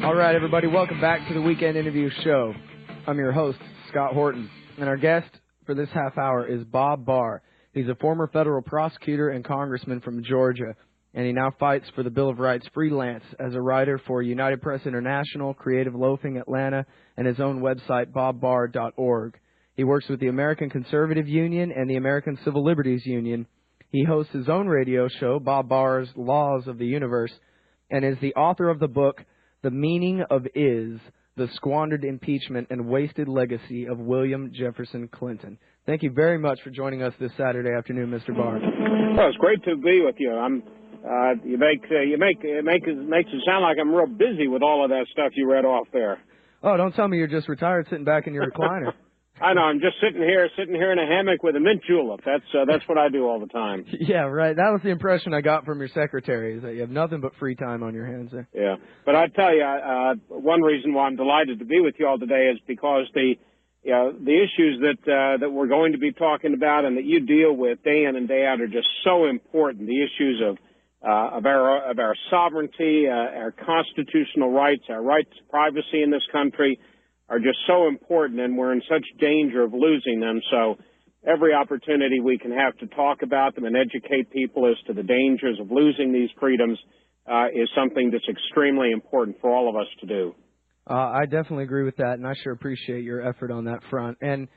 All right, everybody, welcome back to the Weekend Interview Show. I'm your host, Scott Horton, and our guest for this half hour is Bob Barr. He's a former federal prosecutor and congressman from Georgia, and he now fights for the Bill of Rights freelance as a writer for United Press International, Creative Loafing Atlanta, and his own website, bobbarr.org. He works with the American Conservative Union and the American Civil Liberties Union. He hosts his own radio show, Bob Barr's Laws of the Universe, and is the author of the book, The Meaning of Is, The Squandered Impeachment and Wasted Legacy of William Jefferson Clinton. Thank you very much for joining us this Saturday afternoon, Mr. Barr. Well, it's great to be with you. You make it makes it sound like I'm real busy with all of that stuff you read off there. Oh, don't tell me you're just retired sitting back in your recliner. I know. I'm just sitting here in a hammock with a mint julep. That's what I do all the time. Yeah, right. That was the impression I got from your secretary, is that you have nothing but free time on your hands there. Yeah, but I tell you, one reason why I'm delighted to be with you all today is because the issues that we're going to be talking about and that you deal with day in and day out are just so important. The issues of our sovereignty, our constitutional rights, our right to privacy in this country are just so important, and we're in such danger of losing them. So every opportunity we can have to talk about them and educate people as to the dangers of losing these freedoms is something that's extremely important for all of us to do. I definitely agree with that, and I sure appreciate your effort on that front. And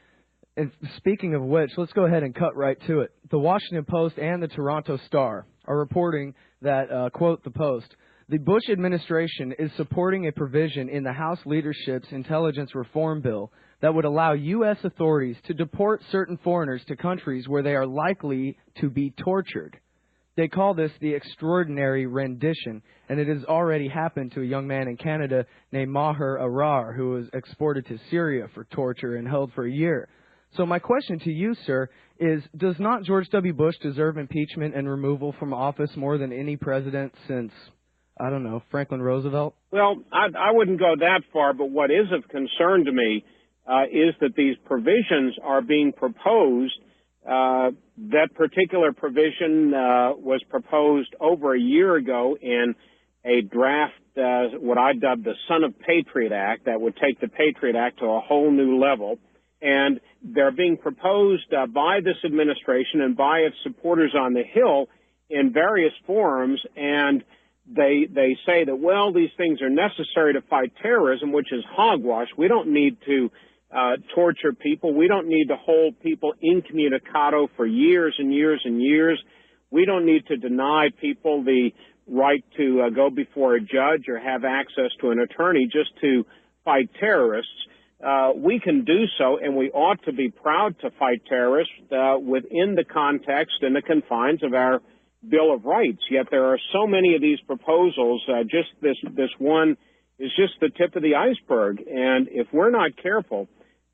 speaking of which, let's go ahead and cut right to it. The Washington Post and the Toronto Star are reporting that, quote the Post, the Bush administration is supporting a provision in the House leadership's intelligence reform bill that would allow U.S. authorities to deport certain foreigners to countries where they are likely to be tortured. They call this the extraordinary rendition, and it has already happened to a young man in Canada named Maher Arar, who was exported to Syria for torture and held for a year. So my question to you, sir, is does not George W. Bush deserve impeachment and removal from office more than any president since, I don't know, Franklin Roosevelt? Well, I wouldn't go that far, but what is of concern to me is that these provisions are being proposed. That particular provision was proposed over a year ago in a draft, what I dubbed the Son of Patriot Act, that would take the Patriot Act to a whole new level. And they're being proposed by this administration and by its supporters on the Hill in various forums, and they say that, well, these things are necessary to fight terrorism, which is hogwash. We don't need to torture people. We don't need to hold people incommunicado for years and years and years. We don't need to deny people the right to go before a judge or have access to an attorney just to fight terrorists. We can do so, and we ought to be proud to fight terrorists within the context and the confines of our Bill of Rights. Yet there are so many of these proposals. Just this one is just the tip of the iceberg. And if we're not careful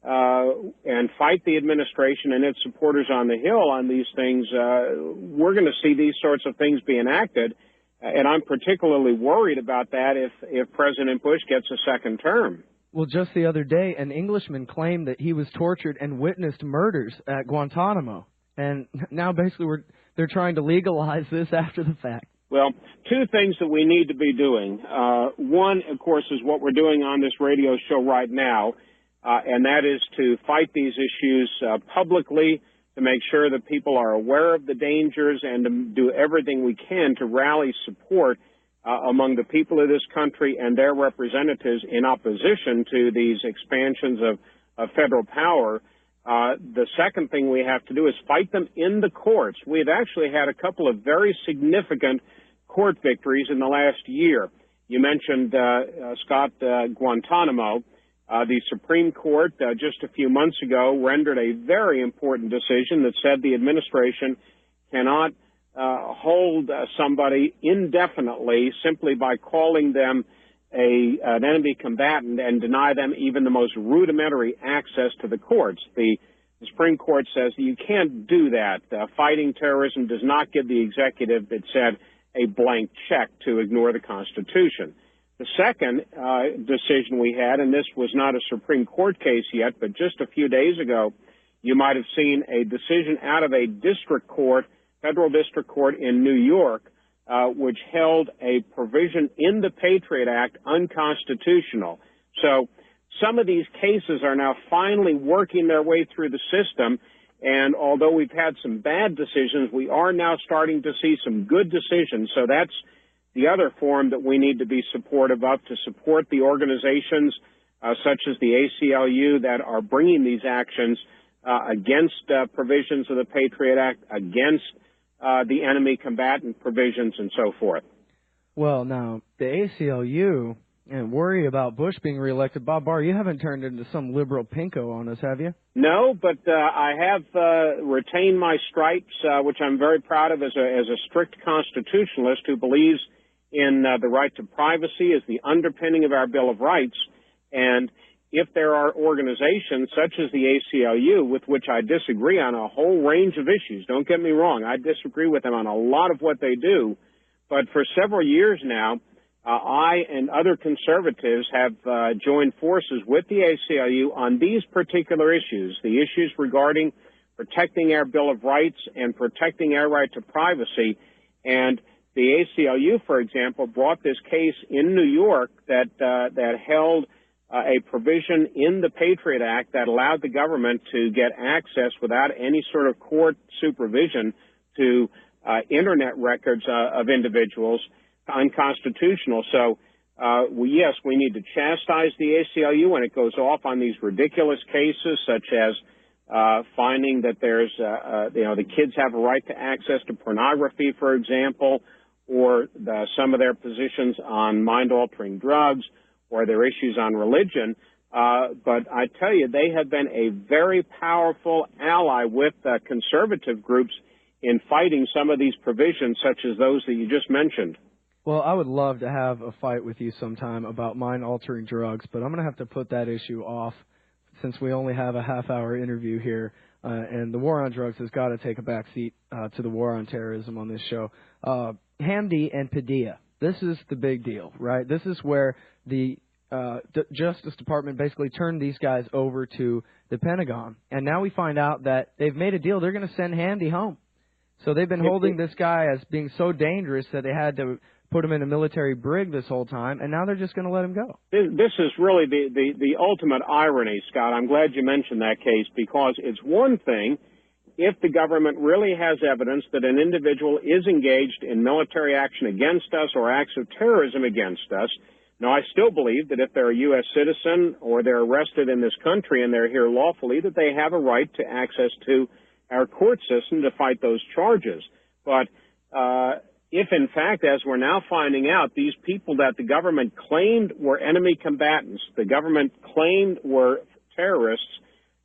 and fight the administration and its supporters on the Hill on these things, we're going to see these sorts of things be enacted. And I'm particularly worried about that if President Bush gets a second term. Well, just the other day, an Englishman claimed that he was tortured and witnessed murders at Guantanamo. And now basically they're trying to legalize this after the fact. Well, two things that we need to be doing. One, of course, is what we're doing on this radio show right now, and that is to fight these issues publicly, to make sure that people are aware of the dangers, and to do everything we can to rally support among the people of this country and their representatives in opposition to these expansions of federal power. The second thing we have to do is fight them in the courts. We've actually had a couple of very significant court victories in the last year. You mentioned, Scott, Guantanamo. The Supreme Court just a few months ago rendered a very important decision that said the administration cannot hold somebody indefinitely simply by calling them an enemy combatant and deny them even the most rudimentary access to the courts. The Supreme Court says that you can't do that. Fighting terrorism does not give the executive, it said, a blank check to ignore the Constitution. The second decision we had, and this was not a Supreme Court case yet, but just a few days ago, you might have seen a decision out of a district court, federal district court in New York, which held a provision in the Patriot Act unconstitutional. So some of these cases are now finally working their way through the system, and although we've had some bad decisions, we are now starting to see some good decisions. So that's the other forum that we need to be supportive of, to support the organizations such as the ACLU that are bringing these actions against provisions of the Patriot Act, against the enemy combatant provisions, and so forth. Well, now, the ACLU and worry about Bush being reelected. Bob Barr, you haven't turned into some liberal pinko on us, have you? No, but I have retained my stripes, which I'm very proud of as a strict constitutionalist who believes in the right to privacy as the underpinning of our Bill of Rights. And if there are organizations such as the ACLU with which I disagree on a whole range of issues, don't get me wrong, I disagree with them on a lot of what they do, but for several years now, I and other conservatives have joined forces with the ACLU on these particular issues, the issues regarding protecting our Bill of Rights and protecting our right to privacy. And the ACLU, for example, brought this case in New York that held a provision in the Patriot Act that allowed the government to get access without any sort of court supervision to Internet records of individuals, unconstitutional. So, yes, we need to chastise the ACLU when it goes off on these ridiculous cases, such as finding that there's, the kids have a right to access to pornography, for example, or some of their positions on mind-altering drugs, or their issues on religion. But I tell you, they have been a very powerful ally with conservative groups in fighting some of these provisions, such as those that you just mentioned. Well, I would love to have a fight with you sometime about mind-altering drugs, but I'm going to have to put that issue off since we only have a half-hour interview here, and the war on drugs has got to take a back seat to the war on terrorism on this show. Hamdi and Padilla, this is the big deal, right? This is where the Justice Department basically turned these guys over to the Pentagon, and now we find out that they've made a deal. They're going to send Hamdi home. So they've been holding this guy as being so dangerous that they had to put him in a military brig this whole time, and now they're just going to let him go. This is really the ultimate irony, Scott. I'm glad you mentioned that case, because it's one thing if the government really has evidence that an individual is engaged in military action against us or acts of terrorism against us. Now, I still believe that if they're a U.S. citizen or they're arrested in this country and they're here lawfully, that they have a right to access to our court system to fight those charges. But if, in fact, as we're now finding out, these people that the government claimed were enemy combatants, the government claimed were terrorists,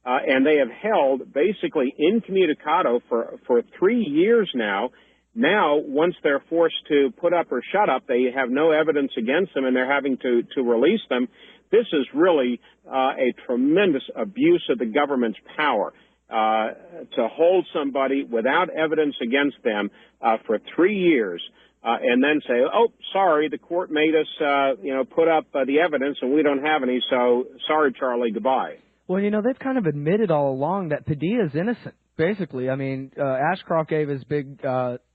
and they have held basically incommunicado for 3 years now. Now, once they're forced to put up or shut up, they have no evidence against them, and they're having to release them. This is really a tremendous abuse of the government's power. To hold somebody without evidence against them for 3 years and then say, oh, sorry, the court made us, put up the evidence and we don't have any, so sorry, Charlie, goodbye. Well, they've kind of admitted all along that Padilla's innocent, basically. I mean, Ashcroft gave his big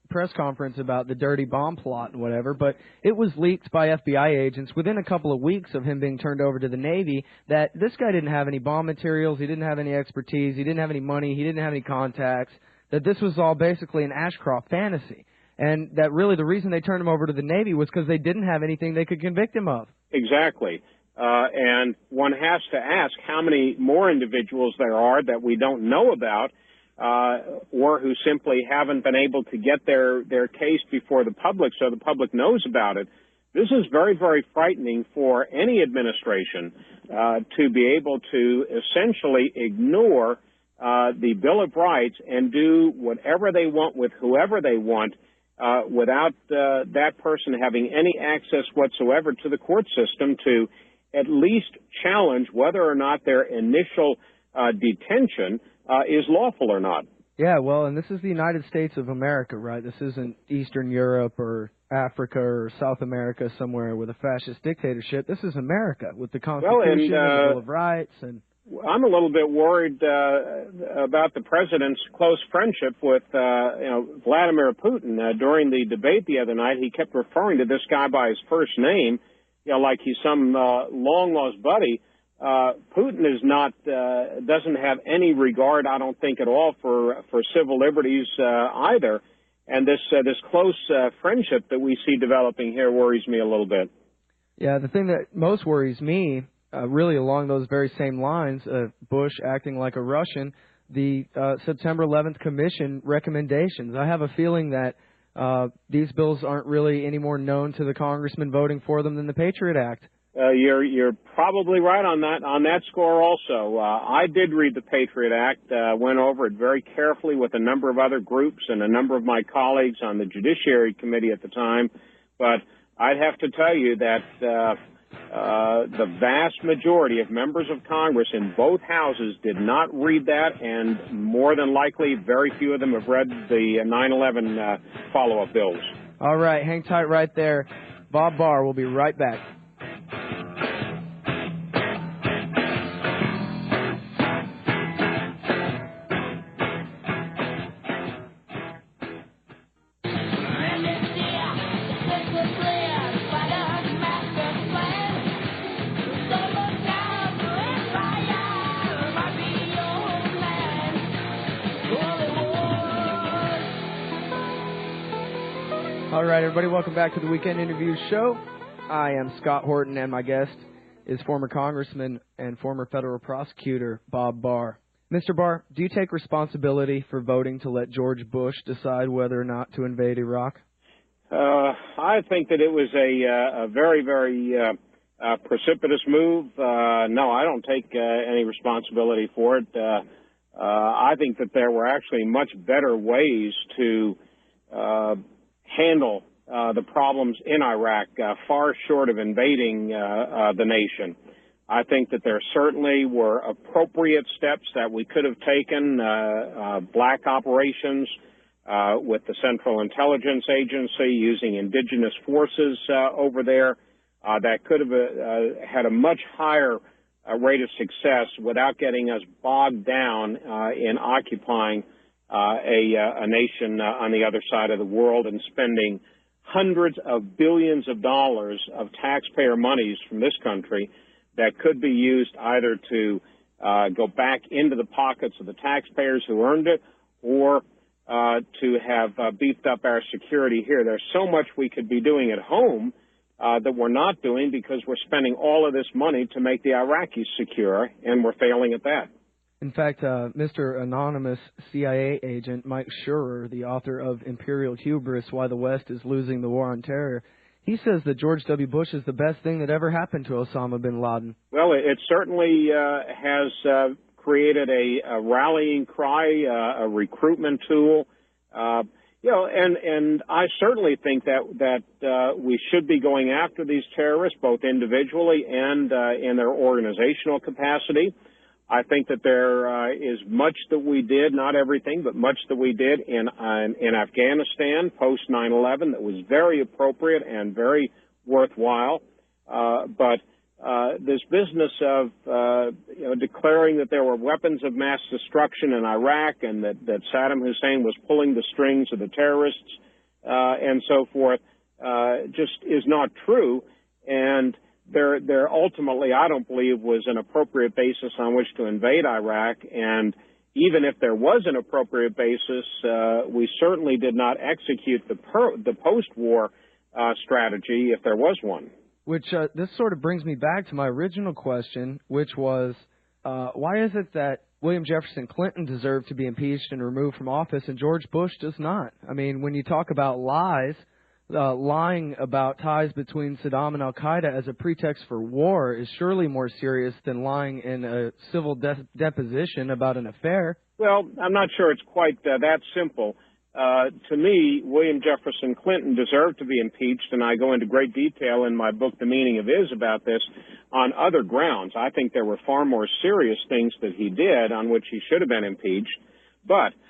press conference about the dirty bomb plot and whatever, but it was leaked by FBI agents within a couple of weeks of him being turned over to the Navy that this guy didn't have any bomb materials, he didn't have any expertise, he didn't have any money, he didn't have any contacts, that this was all basically an Ashcroft fantasy, and that really the reason they turned him over to the Navy was because they didn't have anything they could convict him of. Exactly. And one has to ask how many more individuals there are that we don't know about, or who simply haven't been able to get their case before the public so the public knows about it. This is very, very frightening for any administration to be able to essentially ignore the Bill of Rights and do whatever they want with whoever they want without that person having any access whatsoever to the court system to at least challenge whether or not their initial detention is lawful or not. Yeah, well, and this is the United States of America, right? This isn't Eastern Europe or Africa or South America somewhere with a fascist dictatorship. This is America with the Constitution and the Bill of Rights. And I'm a little bit worried about the president's close friendship with Vladimir Putin. During the debate the other night, he kept referring to this guy by his first name, like he's some long-lost buddy. Putin is not doesn't have any regard, I don't think, at all for civil liberties either. And this close friendship that we see developing here worries me a little bit. Yeah, the thing that most worries me, really along those very same lines, Bush acting like a Russian, the September 11th Commission recommendations. I have a feeling that these bills aren't really any more known to the congressman voting for them than the Patriot Act. You're probably right on that score also. I did read the Patriot Act, went over it very carefully with a number of other groups and a number of my colleagues on the Judiciary Committee at the time, but I'd have to tell you that the vast majority of members of Congress in both houses did not read that, and more than likely, very few of them have read the 9/11 follow-up bills. All right, hang tight right there. Bob Barr will be right back. All right, everybody, welcome back to the Weekend Interview Show. I am Scott Horton, and my guest is former Congressman and former federal prosecutor Bob Barr. Mr. Barr, do you take responsibility for voting to let George Bush decide whether or not to invade Iraq? I think that it was a very, very precipitous move. No, I don't take any responsibility for it. I think that there were actually much better ways to handle the problems in Iraq, far short of invading the nation. I think that there certainly were appropriate steps that we could have taken, black operations with the Central Intelligence Agency, using indigenous forces over there, that could have had a much higher rate of success without getting us bogged down in occupying a nation on the other side of the world and spending hundreds of billions of dollars of taxpayer monies from this country that could be used either to go back into the pockets of the taxpayers who earned it, or to have beefed up our security here. There's so much we could be doing at home that we're not doing because we're spending all of this money to make the Iraqis secure, and we're failing at that. In fact, Mr. Anonymous CIA agent Mike Schurer, the author of Imperial Hubris, Why the West is Losing the War on Terror, he says that George W. Bush is the best thing that ever happened to Osama bin Laden. Well, it certainly has created a rallying cry, a recruitment tool. And I certainly think that we should be going after these terrorists, both individually and in their organizational capacity. I think that there is much that we did, not everything, but much that we did in Afghanistan post 9/11 that was very appropriate and very worthwhile. But this business of declaring that there were weapons of mass destruction in Iraq and that Saddam Hussein was pulling the strings of the terrorists and so forth just is not true. And there ultimately, I don't believe, was an appropriate basis on which to invade Iraq. And even if there was an appropriate basis, we certainly did not execute the post-war strategy, if there was one. Which this sort of brings me back to my original question, which was, why is it that William Jefferson Clinton deserved to be impeached and removed from office and George Bush does not? I mean, when you talk about lies, lying about ties between Saddam and al-Qaeda as a pretext for war is surely more serious than lying in a civil deposition about an affair. Well, I'm not sure it's quite that simple. To me, William Jefferson Clinton deserved to be impeached, and I go into great detail in my book, The Meaning of Is, about this on other grounds. I think there were far more serious things that he did on which he should have been impeached.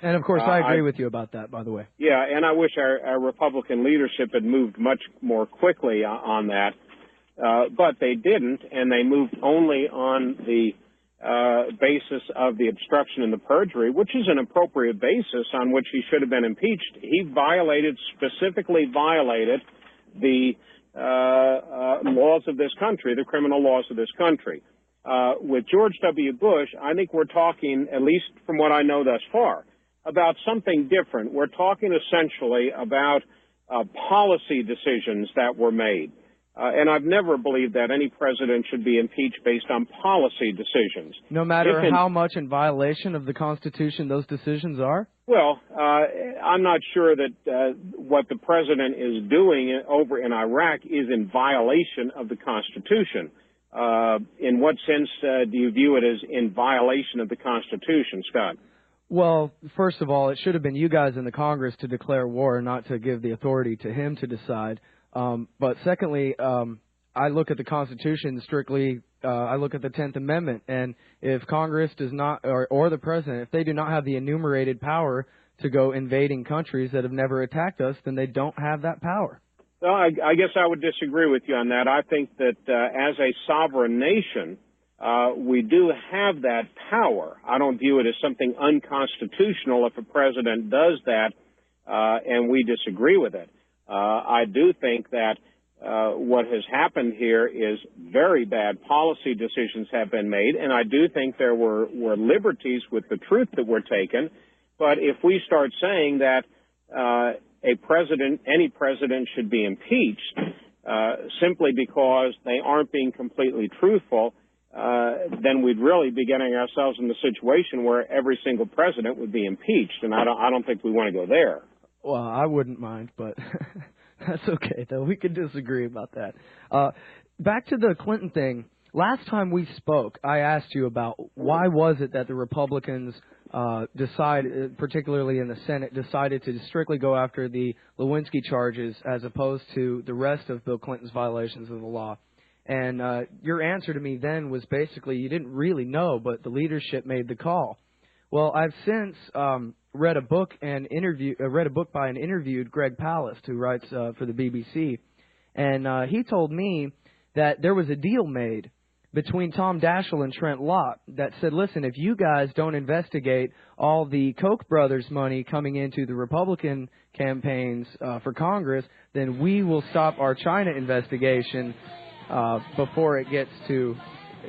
And, of course, I agree with you about that, by the way. Yeah, and I wish our Republican leadership had moved much more quickly on that. But they didn't, and they moved only on the basis of the obstruction and the perjury, which is an appropriate basis on which he should have been impeached. He specifically violated the laws of this country, the criminal laws of this country. With George W. Bush, I think we're talking, at least from what I know thus far, about something different. We're talking essentially about policy decisions that were made. And I've never believed that any president should be impeached based on policy decisions. No matter how much in violation of the Constitution those decisions are? Well, I'm not sure that what the president is doing over in Iraq is in violation of the Constitution. In what sense do you view it as in violation of the Constitution, Scott? Well, first of all, it should have been you guys in the Congress to declare war, not to give the authority to him to decide. But secondly, I look at the Constitution strictly, I look at the 10th Amendment, and if Congress does not, or the President, if they do not have the enumerated power to go invading countries that have never attacked us, then they don't have that power. Well, I guess I would disagree with you on that. I think that as a sovereign nation, we do have that power. I don't view it as something unconstitutional if a president does that, and we disagree with it. I do think that what has happened here is very bad policy decisions have been made, and I do think there were liberties with the truth that were taken. But if we start saying that any president should be impeached simply because they aren't being completely truthful, then we'd really be getting ourselves in the situation where every single president would be impeached, and I don't think we want to go there. Well, I wouldn't mind, but that's okay, though. We could disagree about that. Back to the Clinton thing. Last time we spoke, I asked you about why was it that the Republicans decided, particularly in the Senate, decided to strictly go after the Lewinsky charges as opposed to the rest of Bill Clinton's violations of the law. And your answer to me then was basically you didn't really know, but the leadership made the call. Well, I've since read a book by an interviewed Greg Palast, who writes for the BBC, and he told me that there was a deal made between Tom Daschle and Trent Lott that said, listen, if you guys don't investigate all the Koch brothers money coming into the Republican campaigns for Congress, then we will stop our China investigation before it gets to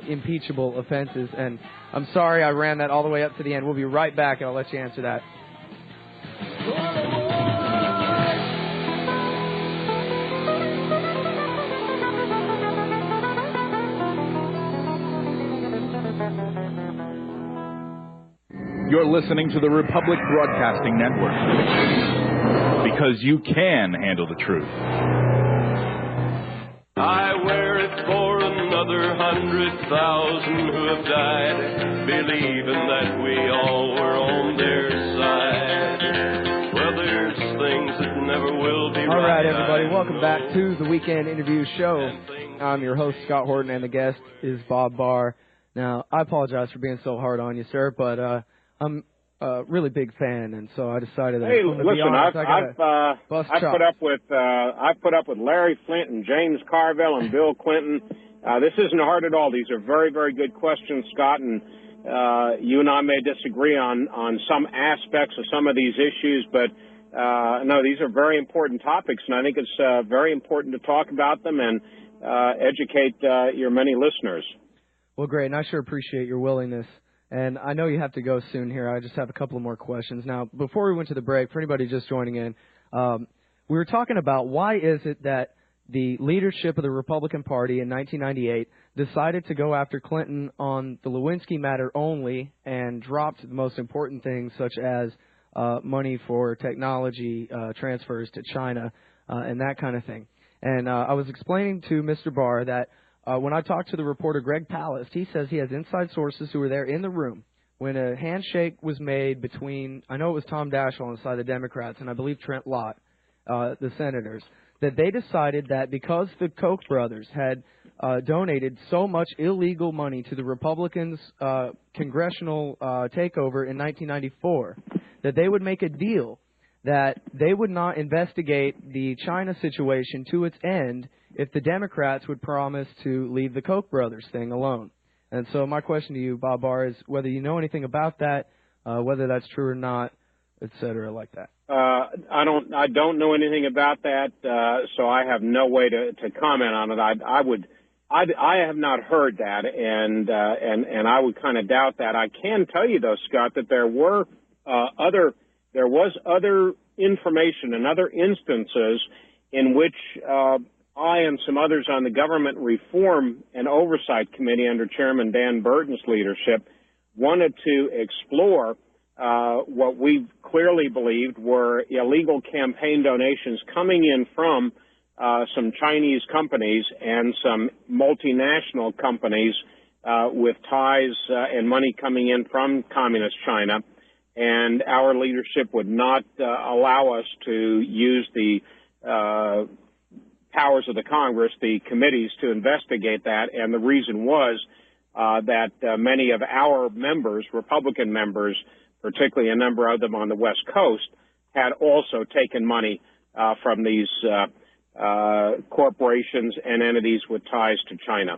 impeachable offenses. And I'm sorry I ran that all the way up to the end. We'll be right back, and I'll let you answer that. You're listening to the Republic Broadcasting Network, because you can handle the truth. I wear it for another 100,000 who have died, believing that we all were on their side. Well, there's things that never will be right. All right, everybody, welcome back to the Weekend Interview Show. I'm your host, Scott Horton, and the guest is Bob Barr. Now, I apologize for being so hard on you, sir, but I'm a really big fan, and so I decided that. Hey, listen, I've put up with Larry Flint and James Carville and Bill Clinton. This isn't hard at all. These are very, very good questions, Scott, and you and I may disagree on some aspects of some of these issues, but no, these are very important topics, and I think it's very important to talk about them and educate your many listeners. Well, great, and I sure appreciate your willingness. And I know you have to go soon here. I just have a couple of more questions. Now, before we went to the break, for anybody just joining in, we were talking about why is it that the leadership of the Republican Party in 1998 decided to go after Clinton on the Lewinsky matter only and dropped the most important things such as money for technology transfers to China and that kind of thing. And I was explaining to Mr. Barr that when I talked to the reporter Greg Palast, he says he has inside sources who were there in the room when a handshake was made between, I know it was Tom Daschle on the side of the Democrats, and I believe Trent Lott, the senators, that they decided that because the Koch brothers had donated so much illegal money to the Republicans' congressional takeover in 1994, that they would make a deal that they would not investigate the China situation to its end if the Democrats would promise to leave the Koch brothers thing alone. And so my question to you, Bob Barr, is whether you know anything about that, whether that's true or not, et cetera, like that. I don't know anything about that, so I have no way to comment on it. I have not heard that, and I would kind of doubt that. I can tell you though, Scott, that there was other information and other instances in which I and some others on the Government Reform and Oversight Committee under Chairman Dan Burton's leadership wanted to explore what we clearly believed were illegal campaign donations coming in from some Chinese companies and some multinational companies with ties and money coming in from Communist China. And our leadership would not allow us to use the powers of the Congress, the committees, to investigate that. And the reason was that many of our members, Republican members, particularly a number of them on the West Coast, had also taken money from these corporations and entities with ties to China.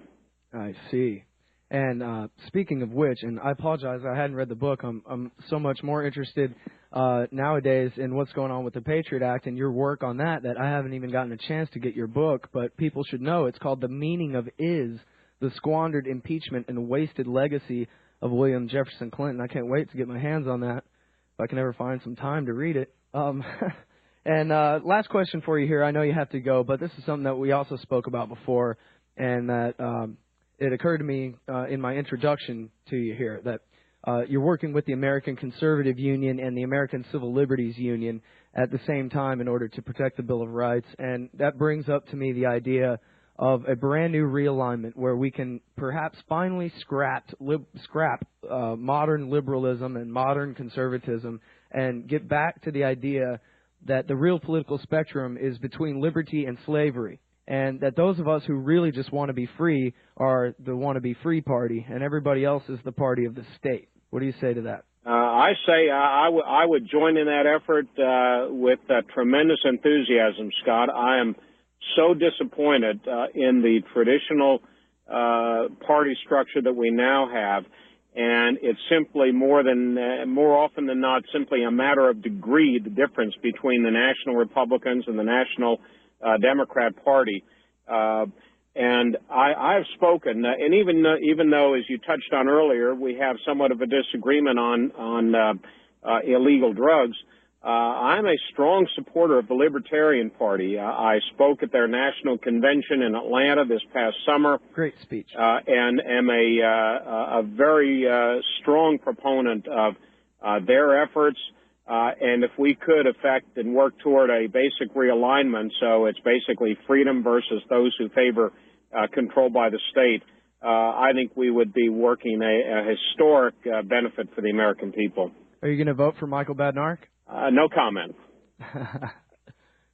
I see. And speaking of which, and I apologize, I hadn't read the book. I'm so much more interested nowadays in what's going on with the Patriot Act and your work on that I haven't even gotten a chance to get your book. But people should know it's called The Meaning of Is, the Squandered Impeachment and Wasted Legacy of William Jefferson Clinton. I can't wait to get my hands on that if I can ever find some time to read it. And last question for you here. I know you have to go, but this is something that we also spoke about before, and that it occurred to me in my introduction to you here that you're working with the American Conservative Union and the American Civil Liberties Union at the same time in order to protect the Bill of Rights. And that brings up to me the idea of a brand new realignment where we can perhaps finally scrap modern liberalism and modern conservatism and get back to the idea that the real political spectrum is between liberty and slavery, and that those of us who really just want to be free are the want-to-be-free party, and everybody else is the party of the state. What do you say to that? I say I would join in that effort with tremendous enthusiasm, Scott. I am so disappointed in the traditional party structure that we now have, and it's simply more often than not simply a matter of degree, the difference between the National Republicans and the National Democrat Party. And I've spoken, and even though, as you touched on earlier, we have somewhat of a disagreement on illegal drugs, I'm a strong supporter of the Libertarian Party. I spoke at their national convention in Atlanta this past summer. Great speech. And am a very strong proponent of their efforts. And if we could affect and work toward a basic realignment, so it's basically freedom versus those who favor control by the state, I think we would be working a historic benefit for the American people. Are you going to vote for Michael Badnarik? No comment.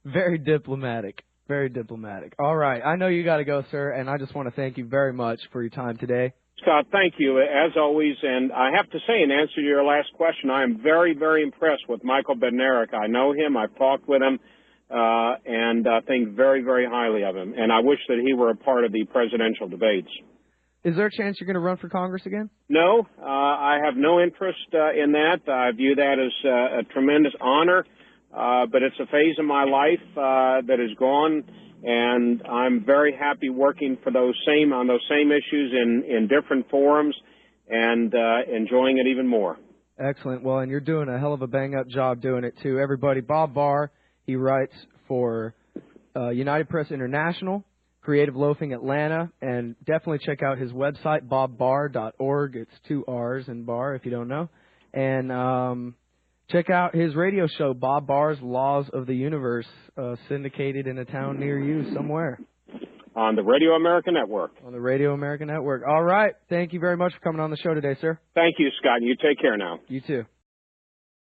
Very diplomatic. Very diplomatic. All right. I know you got to go, sir, and I just want to thank you very much for your time today. Scott, thank you, as always. And I have to say, in answer to your last question, I am very, very impressed with Michael Badnarik. I know him. I've talked with him, and think very, very highly of him. And I wish that he were a part of the presidential debates. Is there a chance you're going to run for Congress again? No, I have no interest in that. I view that as a tremendous honor, but it's a phase of my life that is gone, and I'm very happy working for on those same issues in different forums and enjoying it even more. Excellent. Well, and you're doing a hell of a bang-up job doing it, too. Everybody, Bob Barr, he writes for United Press International, Creative Loafing Atlanta, and definitely check out his website, bobbarr.org. It's 2 R's in bar, if you don't know. And check out his radio show, Bob Barr's Laws of the Universe, syndicated in a town near you somewhere. On the Radio America Network. On the Radio America Network. All right. Thank you very much for coming on the show today, sir. Thank you, Scott. You take care now. You too.